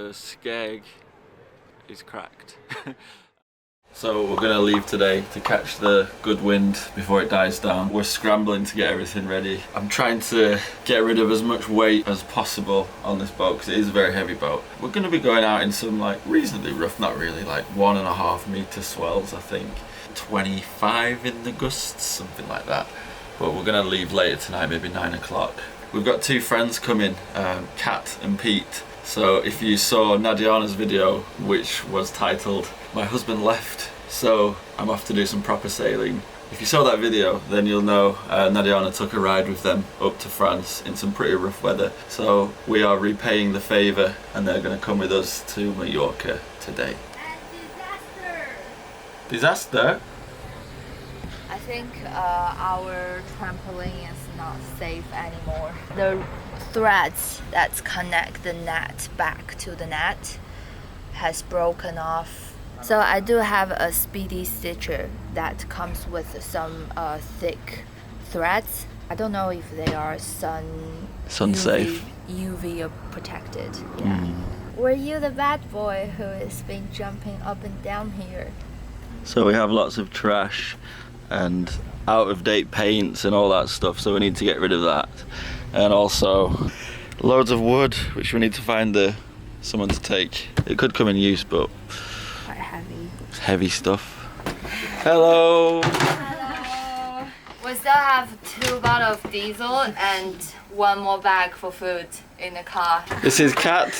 the skeg is cracked. So we're going to leave today to catch the good wind before it dies down. We're scrambling to get everything ready. I'm trying to get rid of as much weight as possible on this boat because it is a very heavy boat. We're going to be going out in some like reasonably rough, not really, like 1.5 meter swells, I think. 25 in the gusts, something like that. But we're going to leave later tonight, maybe 9 o'clock. We've got two friends coming, Kat and Pete. So if you saw Nadiana's video, which was titled "My Husband Left, so I'm off to do some proper sailing." If you saw that video, then you'll know Nadiana took a ride with them up to France in some pretty rough weather. So we are repaying the favour and they're going to come with us to Mallorca today. And disaster! Disaster? I think our trampoline is not safe anymore. The threads that connect the net back to the net has broken off. So I do have a speedy stitcher that comes with some thick threads. I don't know if they are sun safe. UV protected. Yeah. Were you the bad boy who has been jumping up and down here? So we have lots of trash and out of date paints and all that stuff, so we need to get rid of that. And also loads of wood which we need to find someone to take. It could come in use, but Quite heavy. it's heavy stuff. Hello! Hello! We still have 2 bottles of diesel and 1 more bag for food in the car. This is Kat.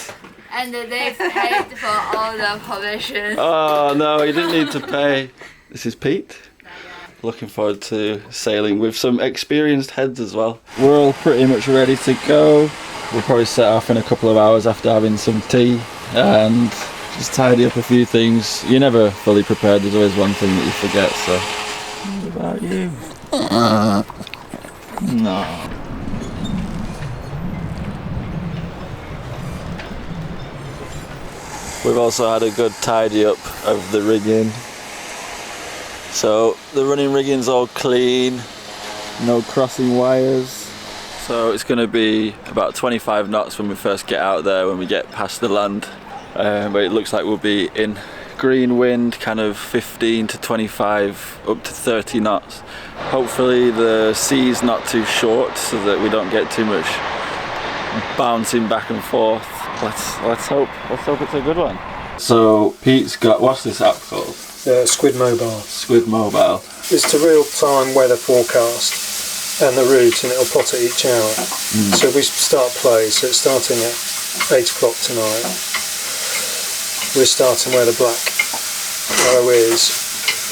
And they've paid for all the provisions. Oh no, you didn't need to pay. This is Pete. Looking forward to sailing with some experienced heads as well. We're all pretty much ready to go. We'll probably set off in a couple of hours after having some tea and just tidy up a few things. You're never fully prepared, there's always one thing that you forget, so. What about you? No. We've also had a good tidy up of the rigging. So the running rigging's all clean, no crossing wires. So it's going to be about 25 knots when we first get out there, when we get past the land. But it looks like we'll be in green wind, kind of 15 to 25 up to 30 knots. Hopefully the sea's not too short so that we don't get too much bouncing back and forth. Let's hope it's a good one. So Pete's got, what's this app called? Squid Mobile. Squid Mobile. It's the real-time weather forecast and the route, and it'll plot it each hour. So we start play, so it's starting at 8 o'clock tonight. We're starting where the black arrow is,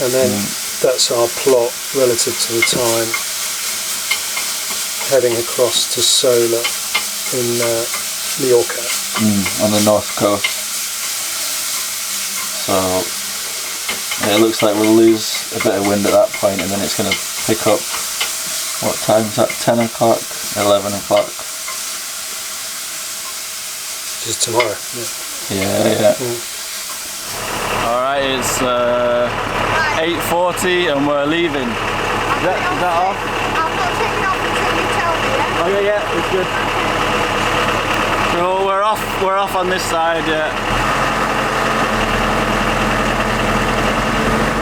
and then that's our plot relative to the time, heading across to Sola in Mallorca. On the north coast. So yeah, it looks like we'll lose a bit of wind at that point, and then it's going to pick up. What time's that? 10 o'clock? 11 o'clock? Just tomorrow. Yeah. Alright, it's 8:40 and we're leaving. Is that off? I'm not taking off until you tell me, yeah? Oh yeah, it's good. So we're off on this side, yeah.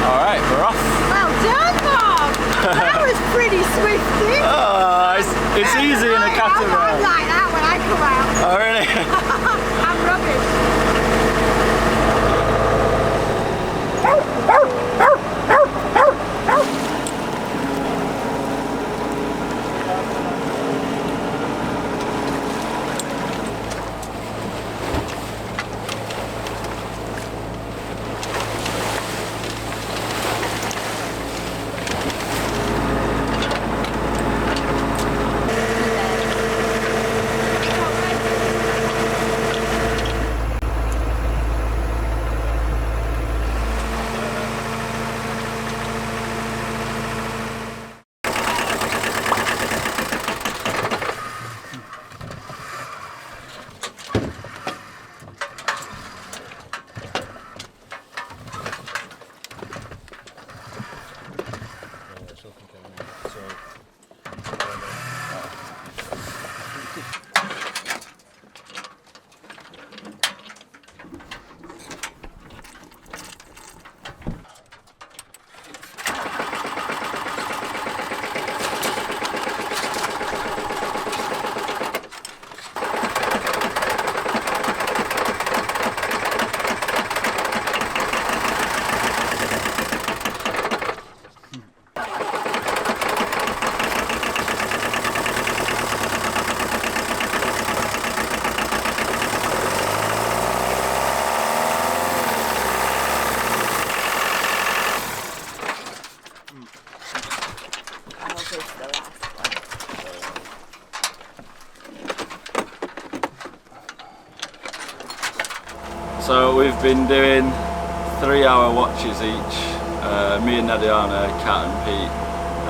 Alright, we're off. Well done, Bob! That was pretty swifty. Oh, it's easy in a catamaran. I'm like that when I come out. Oh really? I'm rubbish. So we've been doing 3-hour watches each, me and Nadiana, Kat and Pete,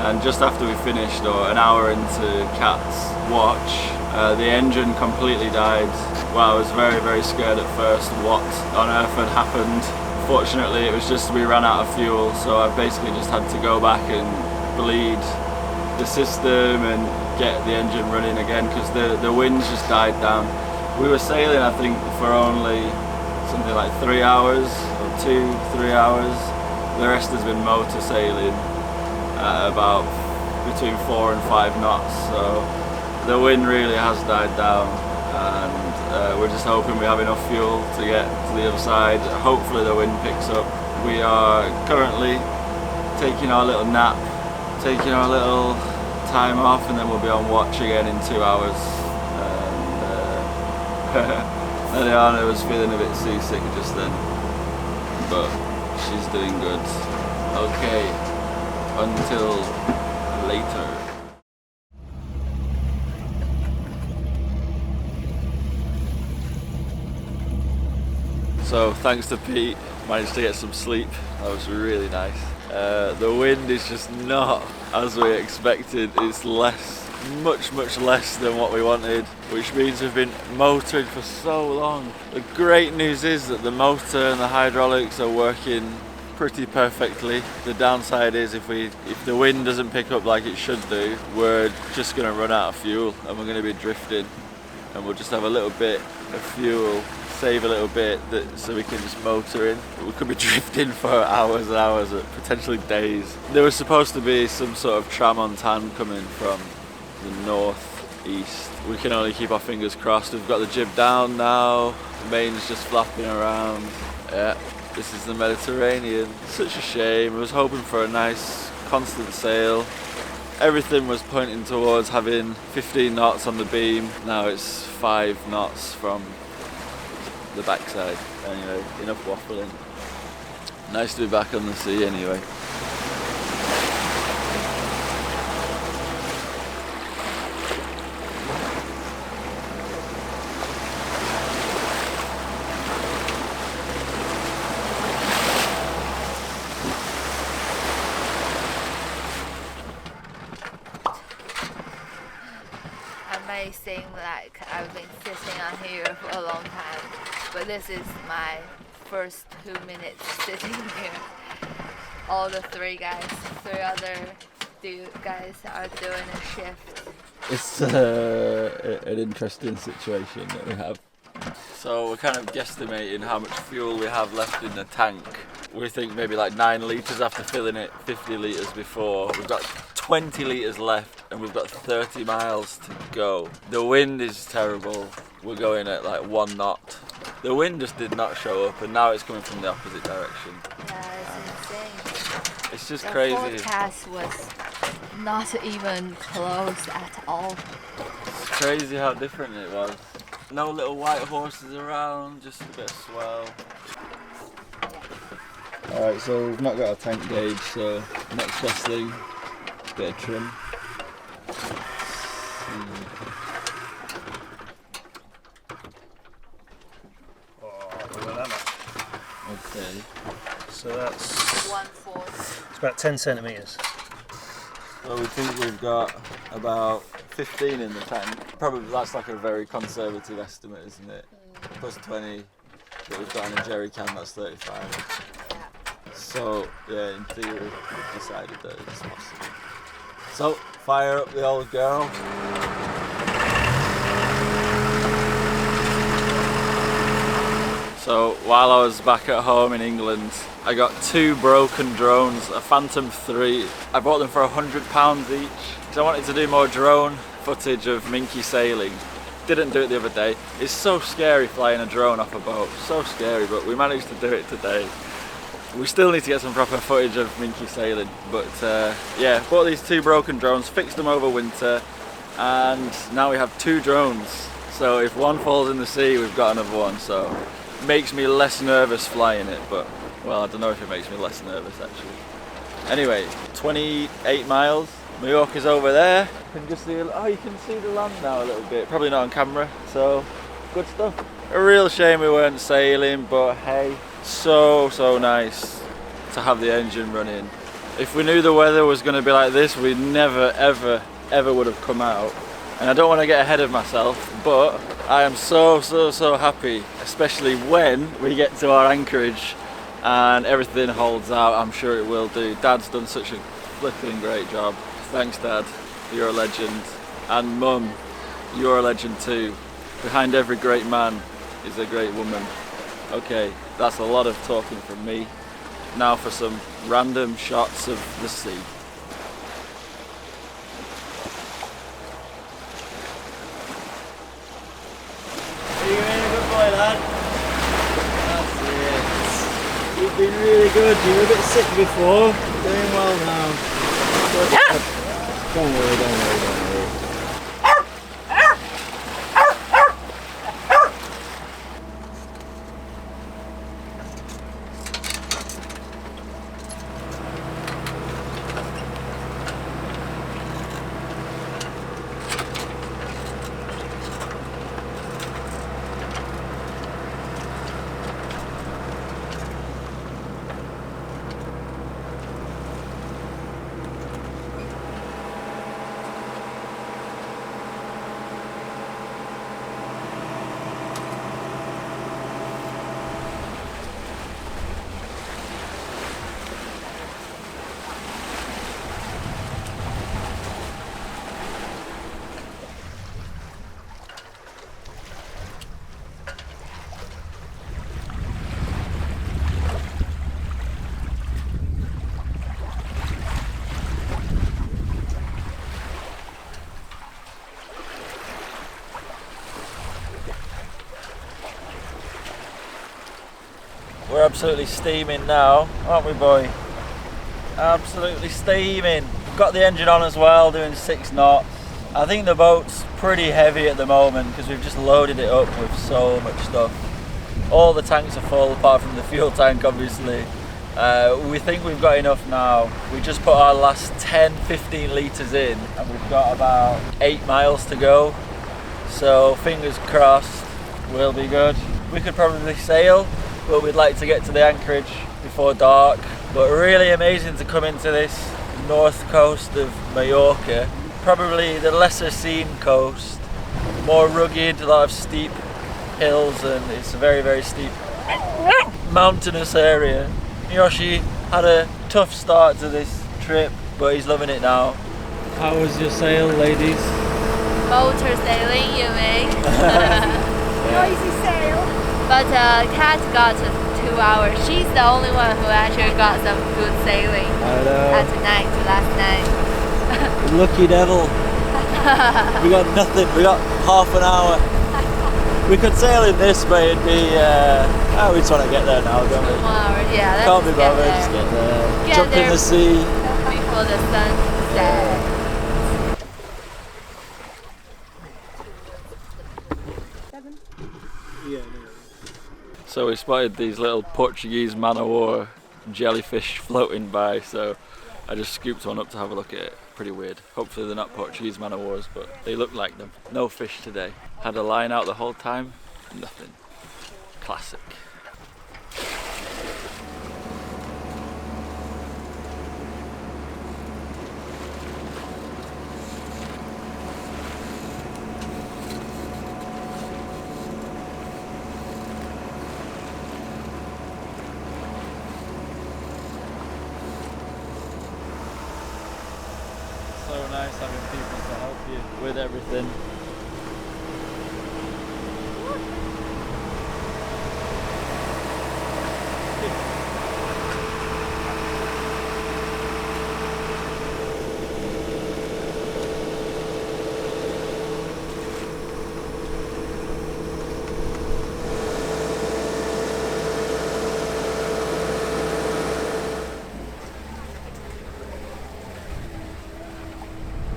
and just after we finished, or an hour into Kat's watch, the engine completely died. Well, I was very scared at first what on earth had happened. Fortunately, it was just we ran out of fuel, so I basically just had to go back and bleed the system and get the engine running again, because the winds just died down. We were sailing, I think, for only something like 3 hours, or 2-3 hours. The rest has been motor sailing at about between 4 and 5 knots, so the wind really has died down, and we're just hoping we have enough fuel to get to the other side. Hopefully the wind picks up. We are currently taking our little nap, taking our little time off, and then we'll be on watch again in 2 hours. Nadiana was feeling a bit seasick just then, but she's doing good. Okay, until later. So thanks to Pete, managed to get some sleep. That was really nice. The wind is just not as we expected. It's much less than what we wanted, which means we've been motoring for so long. The great news is that the motor and the hydraulics are working pretty perfectly. The downside is if the wind doesn't pick up like it should do, we're just going to run out of fuel and we're going to be drifting, and we'll just have a little bit of fuel, save a little bit so we can just motor in. We could be drifting for hours and hours, potentially days. There was supposed to be some sort of tramontane coming from the northeast. We can only keep our fingers crossed. We've got the jib down now, the main's just flapping around. Yeah, this is the Mediterranean. Such a shame. I was hoping for a nice constant sail. Everything was pointing towards having 15 knots on the beam. Now it's 5 knots from the backside. Anyway, enough waffling. Nice to be back on the sea anyway. Amazing, like I've been sitting on here for a long time, but this is my first 2 minutes sitting here. All the three other guys are doing a shift. It's an interesting situation that we have. So we're kind of guesstimating how much fuel we have left in the tank. We think maybe like 9 litres after filling it 50 litres before. We've got 20 litres left and we've got 30 miles to go. The wind is terrible. We're going at like 1 knot. The wind just did not show up, and now it's coming from the opposite direction. Yeah, it's insane. It's just the crazy. The forecast was not even close at all. It's crazy how different it was. No little white horses around, just a bit of swell. Alright, so we've not got a tank gauge, so next best thing, bit of trim. Okay. So that's 1/4. it's about 10 centimetres. So we think we've got about 15 in the tank. Probably that's like a very conservative estimate, isn't it? Plus 20 that we've got in a jerry can, that's 35. So yeah, in theory we've decided that it's possible. So fire up the old girl. So while I was back at home in England, I got 2 broken drones, a Phantom 3. I bought them for £100 each because I wanted to do more drone footage of minke sailing. Didn't do it the other day. It's so scary flying a drone off a boat, so scary, but we managed to do it today. We still need to get some proper footage of minke sailing, but yeah, bought these 2 broken drones, fixed them over winter, and now we have 2 drones. So if one falls in the sea, we've got another one. So makes me less nervous flying it, but well, I don't know if it makes me less nervous actually. Anyway, 28 miles. Mallorca's over there. You can just see, oh, you can see the land now a little bit. Probably not on camera, so good stuff. A real shame we weren't sailing, but hey, so nice to have the engine running. If we knew the weather was going to be like this, we never ever would have come out. And I don't want to get ahead of myself, but I am so happy, especially when we get to our anchorage and everything holds out. I'm sure it will do. Dad's done such a flipping great job. Thanks, Dad, you're a legend. And Mum, you're a legend too. Behind every great man is a great woman. Okay, that's a lot of talking from me. Now for some random shots of the sea. Are you being a good boy, lad? That's it. You've been really good. You were a bit sick before. Doing well now. Don't worry. We're absolutely steaming now, aren't we, boy? Absolutely steaming. Got the engine on as well, doing 6 knots. I think the boat's pretty heavy at the moment because we've just loaded it up with so much stuff. All the tanks are full apart from the fuel tank, obviously. We think we've got enough now. We just put our last 10-15 litres in and we've got about 8 miles to go. So fingers crossed, we'll be good. We could probably sail, but we'd like to get to the anchorage before dark. But really amazing to come into this north coast of Mallorca. Probably the lesser seen coast, more rugged, a lot of steep hills, and it's a very steep mountainous area. Yoshi had a tough start to this trip, but he's loving it now. How was your sail, ladies? Motor sailing, you mean? Noisy sail. But Kat got 2 hours. She's the only one who actually got some good sailing. I know. Last night. Lucky devil. We got nothing. We got half an hour. We could sail in this, but it'd be. We just want to get there now, don't we? 2 hours, yeah. Can't be bothered. Just get there. Jump in the sea. Before the sun sets. So we spotted these little Portuguese man-o-war jellyfish floating by, so I just scooped one up to have a look at it. Pretty weird. Hopefully they're not Portuguese man-o-wars, but they look like them. No fish today. Had a line out the whole time, nothing. Classic. So nice having people to help you with everything.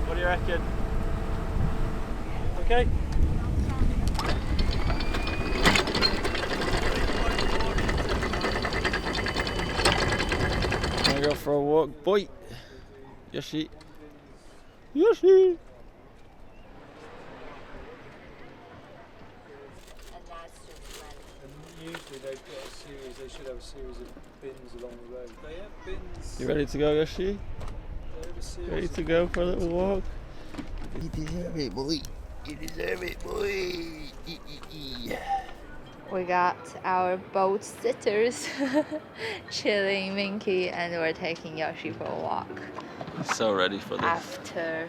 What do you reckon? Okay. Wanna go for a walk, boy? Yoshi. Yoshi. And that's They've got a series. They should have a series of bins along the road. They have bins. You ready to go, Yoshi? They have a series Ready of to go for a bins. little walk? You deserve it, boy. You deserve it, boy. We got our boat sitters chilling Minky, and we're taking Yoshi for a walk So ready for this. after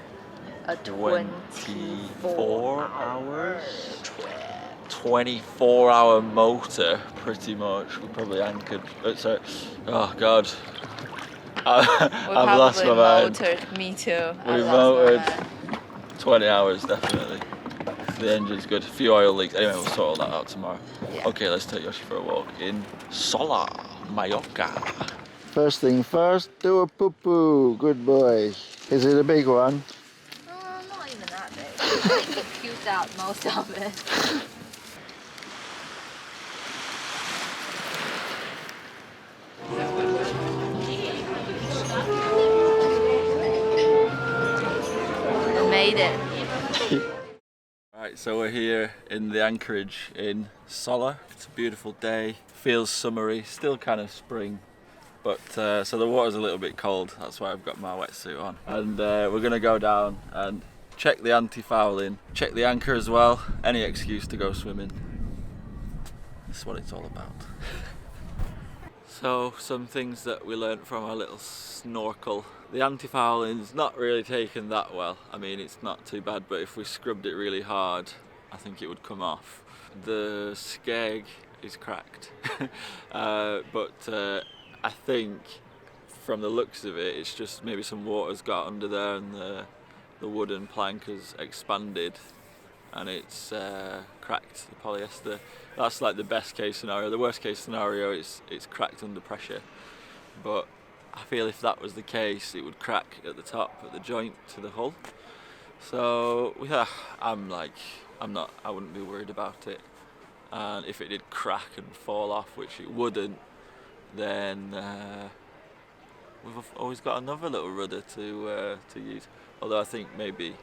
a 24 hours? 24-hour motor, pretty much. We probably anchored. Sorry. Oh God. I've lost my mind. Motored. Me too. We motored 20 hours definitely. The engine's good. A few oil leaks. Anyway, we'll sort all that out tomorrow. Yeah. Okay, let's take Yoshi for a walk in Sola, Mallorca. First thing first, do a poo-poo. Good boy. Is it a big one? Not even that big. I think it puked out most of it. We made it. Right, so we're here in the anchorage in Sola. It's a beautiful day. Feels summery, still kind of spring. But so the water's a little bit cold, that's why I've got my wetsuit on. And we're gonna go down and check the anti-fouling, check the anchor as well. Any excuse to go swimming. That's what it's all about. So some things that we learnt from our little snorkel. The anti-fouling's not really taken that well. I mean, it's not too bad, but if we scrubbed it really hard, I think it would come off. The skeg is cracked, but I think from the looks of it, it's just maybe some water's got under there and the wooden plank has expanded and it's cracked the polyester. That's like the best case scenario. The worst case scenario is it's cracked under pressure. But I feel if that was the case, it would crack at the top, at the joint to the hull. So yeah, I wouldn't be worried about it. And if it did crack and fall off, which it wouldn't, then we've always got another little rudder to use. Although I think maybe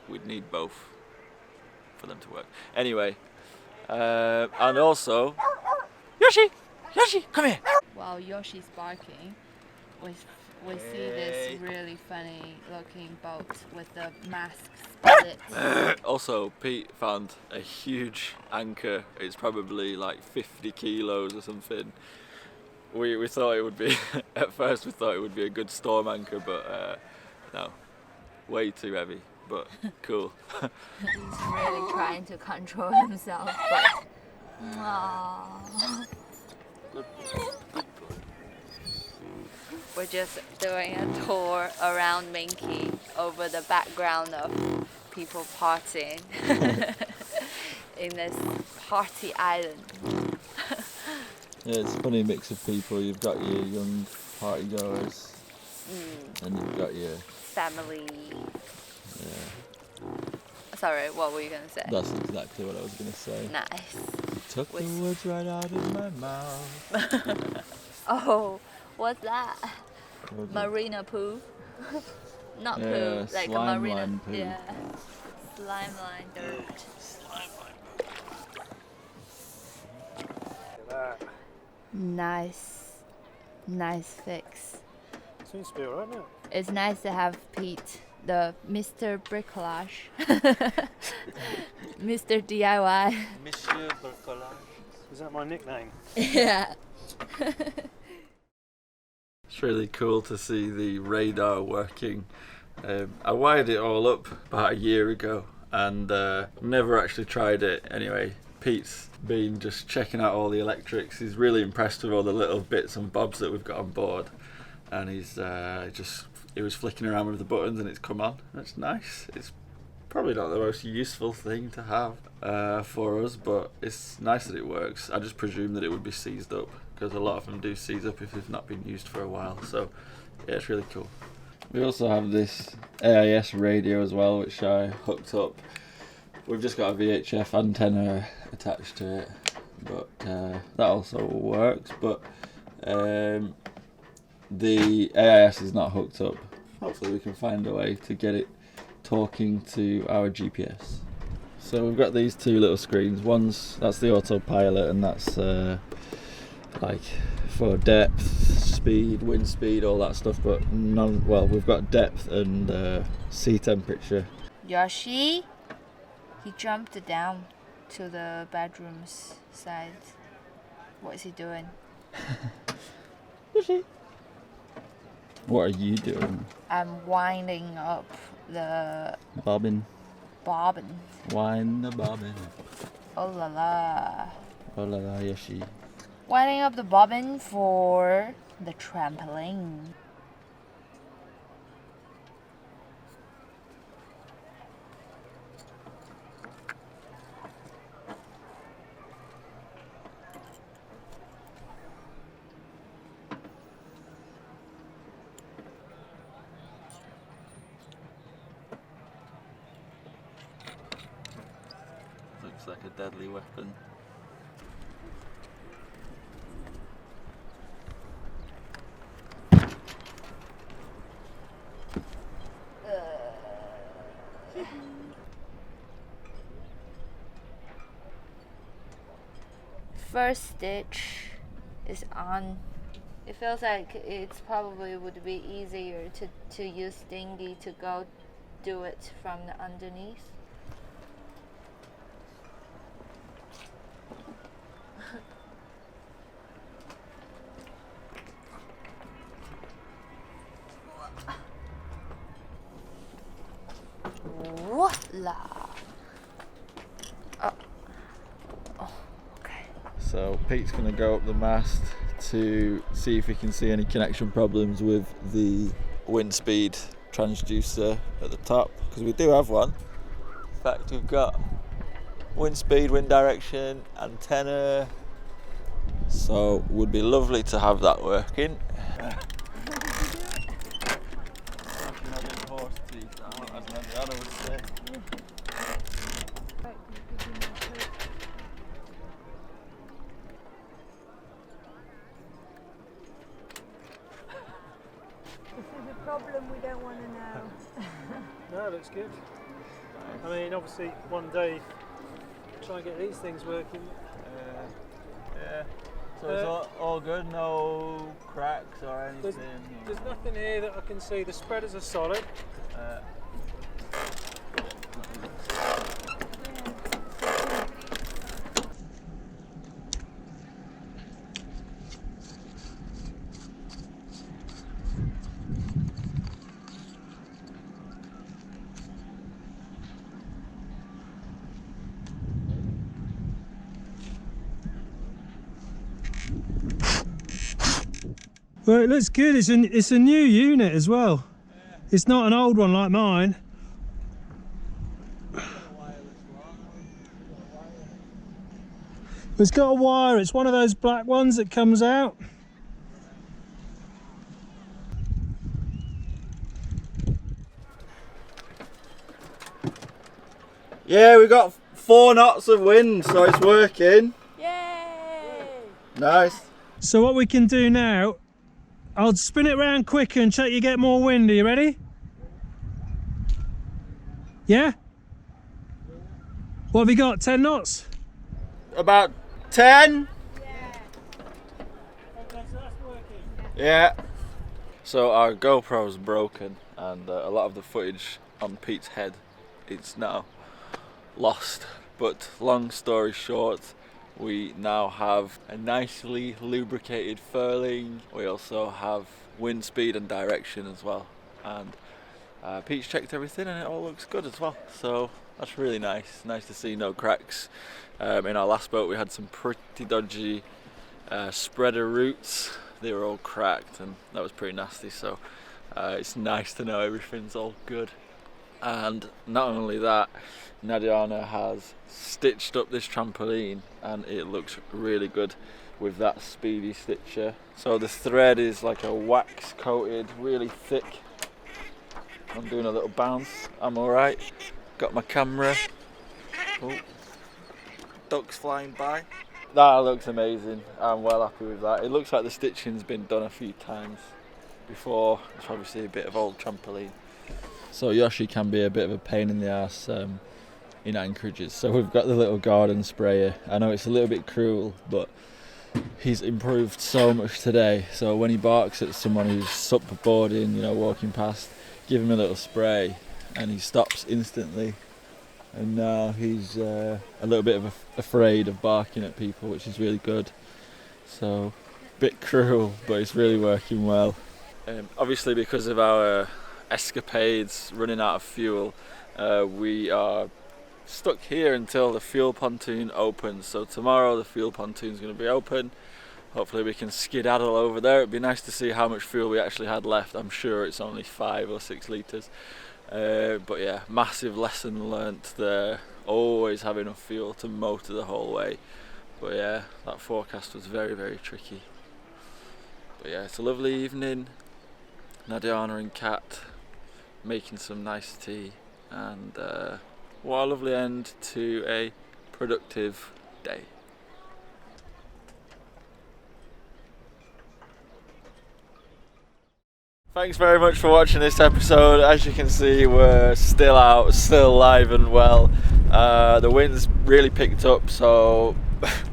we'd need both for them to work. Anyway, and also, Yoshi, come here. While Yoshi's barking, we see this really funny looking boat with the mask split. Also, Pete found a huge anchor. It's probably like 50 kilos or something. We thought it would be, at first we thought it would be a good storm anchor, but no, way too heavy, but cool. He's really trying to control himself, but we're just doing a tour around Minky over the background of people partying in this party island. Yeah, it's a funny mix of people. You've got your young party goers, and you've got your family. Yeah. Sorry, what were you gonna say? That's exactly what I was gonna say. Nice. Took the words right out of my mouth. Oh, what's that? Marina poo? Not poo, like a slime marina. line poo. Yeah. Slime line dirt. Nice fix. Seems to be alright now. It's nice to have Pete, the Mr. Bricolage, Mr. DIY. Monsieur Bricolage. Is that my nickname? Yeah. It's really cool to see the radar working. I wired it all up about a year ago and never actually tried it. Anyway, Pete's been just checking out all the electrics. He's really impressed with all the little bits and bobs that we've got on board, and he was flicking around with the buttons and it's come on. That's nice. It's probably not the most useful thing to have for us, but it's nice that it works. I just presume that it would be seized up because a lot of them do seize up if they've not been used for a while. So yeah, it's really cool. We also have this AIS radio as well, which I hooked up. We've just got a VHF antenna attached to it, but that also works. But the AIS is not hooked up. Hopefully we can find a way to get it talking to our GPS. So we've got these two little screens. That's the autopilot, and that's like for depth, speed, wind speed, all that stuff. But we've got depth and sea temperature. Yoshi, he jumped down to the bedroom's side. What is he doing? Yoshi. What are you doing? I'm winding up the Bobbin. Wind the bobbin. Oh la la. Oh la la, Yoshi. Winding up the bobbin for the trampoline. Looks like a deadly weapon. First stitch is on. It feels like it's probably would be easier to use dinghy to go do it from the underneath. Voila! Oh, okay. So Pete's going to go up the mast to see if he can see any connection problems with the wind speed transducer at the top, because we do have one. In fact, we've got wind speed, wind direction, antenna, so it would be lovely to have that working. Problem we don't want to know. No, it looks good. I mean, obviously, one day try and get these things working. Yeah. So it's all good, no cracks or anything? There's nothing here that I can see. The spreaders are solid. Well, it looks good. It's a new unit as well. Yeah. It's not an old one like mine. It's got a wire. It's one of those black ones that comes out. Yeah, we got 4 knots of wind, so it's working. Yay! Nice. So what we can do now, I'll spin it round quicker and check you get more wind. Are you ready? Yeah? What have you got, 10 knots? About 10? Yeah. Okay, so that's working. Yeah. So our GoPro's broken, and a lot of the footage on Pete's head, it's now lost. But long story short, we now have a nicely lubricated furling. We also have wind speed and direction as well. And Pete's checked everything and it all looks good as well. So that's really nice. Nice to see no cracks. In our last boat we had some pretty dodgy spreader roots. They were all cracked and that was pretty nasty. So it's nice to know everything's all good. And not only that, Nadiana has stitched up this trampoline and it looks really good with that speedy stitcher. So the thread is like a wax coated, really thick. I'm doing a little bounce, I'm alright. Got my camera. Oh, ducks flying by. That looks amazing, I'm well happy with that. It looks like the stitching's been done a few times before. It's obviously a bit of old trampoline. So Yoshi can be a bit of a pain in the ass in anchorages. So we've got the little garden sprayer. I know it's a little bit cruel, but he's improved so much today. So when he barks at someone who's supboarding, you know, walking past, give him a little spray and he stops instantly. And now he's a little bit afraid of barking at people, which is really good. So a bit cruel, but it's really working well. Obviously, because of our escapades running out of fuel, we are stuck here until the fuel pontoon opens. So tomorrow the fuel pontoon is going to be open. Hopefully we can skedaddle over there. It'd be nice to see how much fuel we actually had left. I'm sure it's only 5 or 6 litres. But yeah, massive lesson learnt there. Always have enough fuel to motor the whole way. But yeah, that forecast was very, very tricky. But yeah, it's a lovely evening. Nadiana and Kat making some nice tea, and what a lovely end to a productive day. Thanks very much for watching this episode. As you can see, we're still out, still live and well. The wind's really picked up, so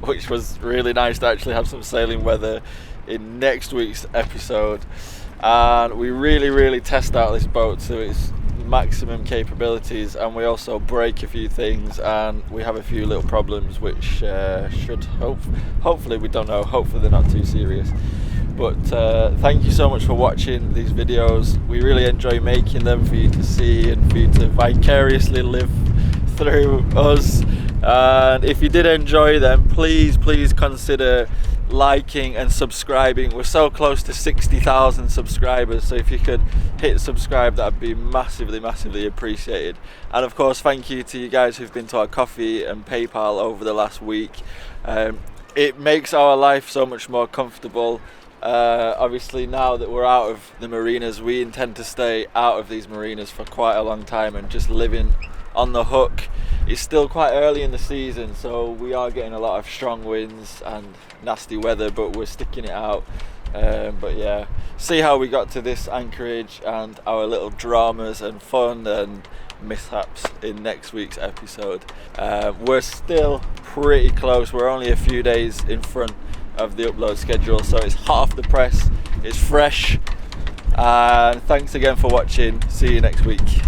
which was really nice to actually have some sailing weather in next week's episode. And we really test out this boat to its maximum capabilities, and we also break a few things, and we have a few little problems which should hopefully, we don't know, hopefully they're not too serious. But thank you so much for watching these videos. We really enjoy making them for you to see and for you to vicariously live through us. And if you did enjoy them, please consider liking and subscribing. We're so close to 60,000 subscribers, so if you could hit subscribe, that'd be massively appreciated. And of course, thank you to you guys who've been to our coffee and PayPal over the last week. It makes our life so much more comfortable. Obviously, now that we're out of the marinas, we intend to stay out of these marinas for quite a long time and just living on the hook. It's still quite early in the season, so we are getting a lot of strong winds and nasty weather, but we're sticking it out. But yeah, see how we got to this anchorage and our little dramas and fun and mishaps in next week's episode. We're still pretty close. We're only a few days in front of the upload schedule, so it's hot off the press, it's fresh. And thanks again for watching. See you next week.